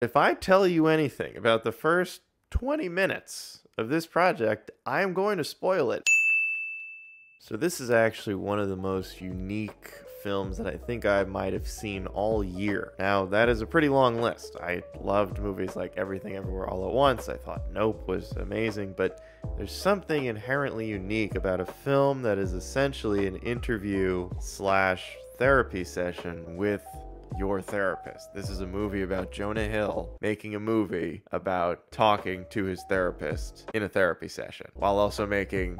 If I tell you anything about the first 20 minutes of this project, I am going to spoil it. So this is actually one of the most unique films that I think I might have seen all year. Now, that is a pretty long list. I loved movies like Everything Everywhere All at Once. I thought Nope was amazing, but there's something inherently unique about a film that is essentially an interview slash therapy session with your therapist. This is a movie about Jonah Hill making a movie about talking to his therapist in a therapy session, while also making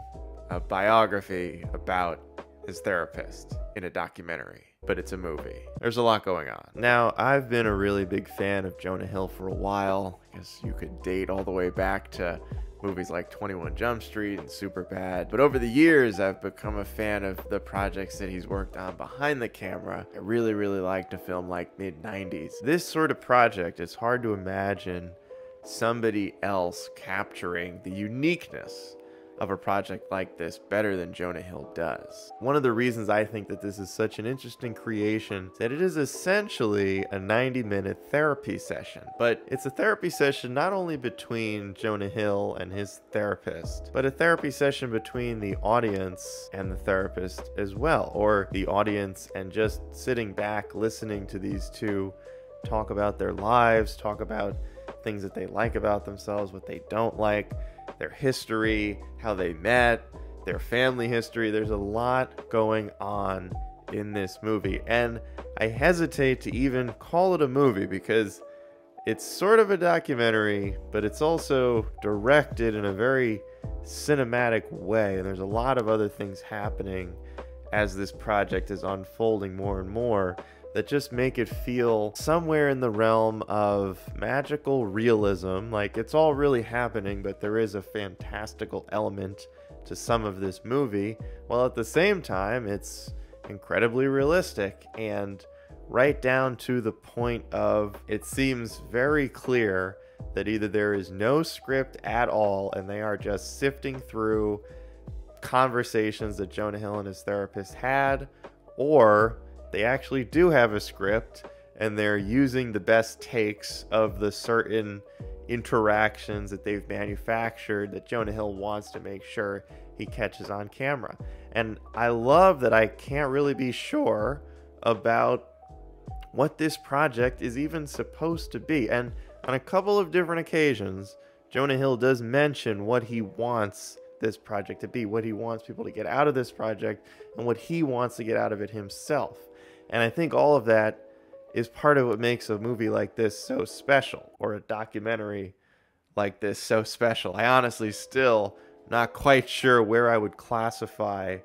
a biography about his therapist in a documentary. But it's a movie. There's a lot going on. Now, I've been a really big fan of Jonah Hill for a while. I guess you could date all the way back to movies like 21 Jump Street and Superbad. But over the years, I've become a fan of the projects that he's worked on behind the camera. I really liked a film like mid-90s. This sort of project, it's hard to imagine somebody else capturing the uniqueness of a project like this better than Jonah Hill does. One of the reasons I think that this is such an interesting creation is that it is essentially a 90-minute therapy session. But it's a therapy session not only between Jonah Hill and his therapist, but a therapy session between the audience and the therapist as well, or the audience and just sitting back listening to these two talk about their lives, talk about things that they like about themselves, what they don't like, their history, how they met, their family history. There's a lot going on in this movie, and I hesitate to even call it a movie because it's sort of a documentary, but it's also directed in a very cinematic way, and there's a lot of other things happening as this project is unfolding more and more that just make it feel somewhere in the realm of magical realism. Like, it's all really happening, but there is a fantastical element to some of this movie, while at the same time it's incredibly realistic and right down to the point of it seems very clear that either there is no script at all and they are just sifting through conversations that Jonah Hill and his therapist had, or they actually do have a script and they're using the best takes of the certain interactions that they've manufactured that Jonah Hill wants to make sure he catches on camera. And I love that I can't really be sure about what this project is even supposed to be. And on a couple of different occasions, Jonah Hill does mention what he wants this project to be, what he wants people to get out of this project, and what he wants to get out of it himself. And I think all of that is part of what makes a movie like this so special, or a documentary like this so special. I honestly still not quite sure where I would classify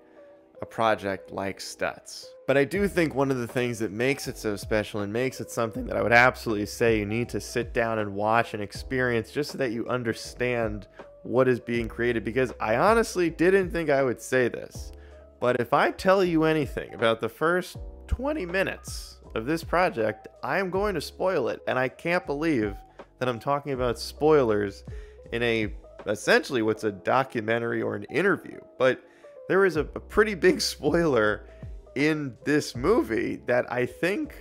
a project like Stutz. But I do think one of the things that makes it so special and makes it something that I would absolutely say you need to sit down and watch and experience just so that you understand what is being created, because I honestly didn't think I would say this, but if I tell you anything about the first 20 minutes of this project, I am going to spoil it. And I can't believe that I'm talking about spoilers in essentially what's a documentary or an interview. But there is a pretty big spoiler in this movie that I think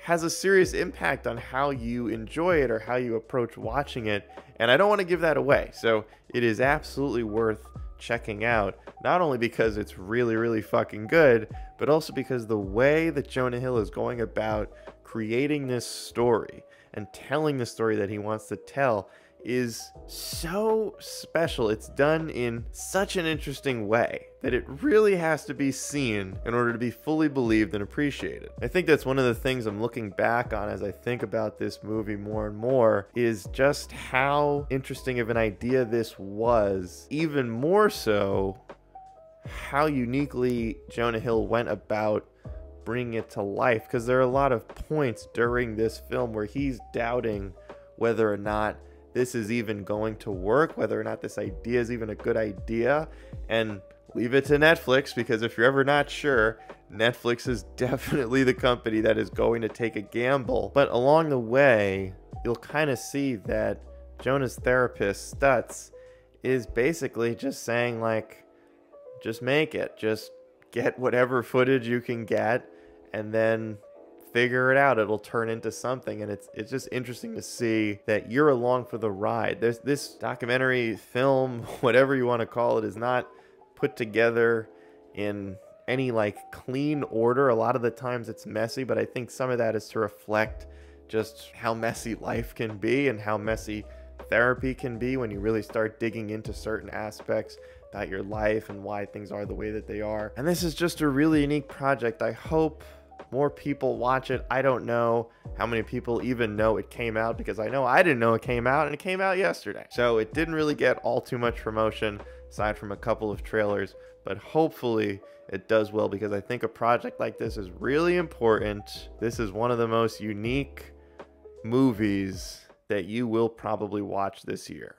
has a serious impact on how you enjoy it or how you approach watching it. And I don't want to give that away. So it is absolutely worth checking out, not only because it's really fucking good, but also because the way that Jonah Hill is going about creating this story and telling the story that he wants to tell is so special. It's done in such an interesting way that it really has to be seen in order to be fully believed and appreciated. I think that's one of the things I'm looking back on as I think about this movie more and more, is just how interesting of an idea this was, even more so how uniquely Jonah Hill went about bringing it to life, because there are a lot of points during this film where he's doubting whether or not this is even going to work, whether or not this idea is even a good idea, and leave it to Netflix, because if you're ever not sure, Netflix is definitely the company that is going to take a gamble. But along the way, you'll kind of see that Jonah's therapist, Stutz, is basically just saying, like, just make it. Just get whatever footage you can get, and then figure it out. It'll turn into something. And it's just interesting to see that you're along for the ride. There's this documentary, film, whatever you want to call it, is not put together in any like clean order. A lot of the times it's messy, but I think some of that is to reflect just how messy life can be and how messy therapy can be when you really start digging into certain aspects about your life and why things are the way that they are. And this is just a really unique project. I hope more people watch it. I don't know how many people even know it came out, because I know I didn't know it came out, and it came out yesterday. So it didn't really get all too much promotion aside from a couple of trailers, but hopefully it does well, because I think a project like this is really important. This is one of the most unique movies that you will probably watch this year.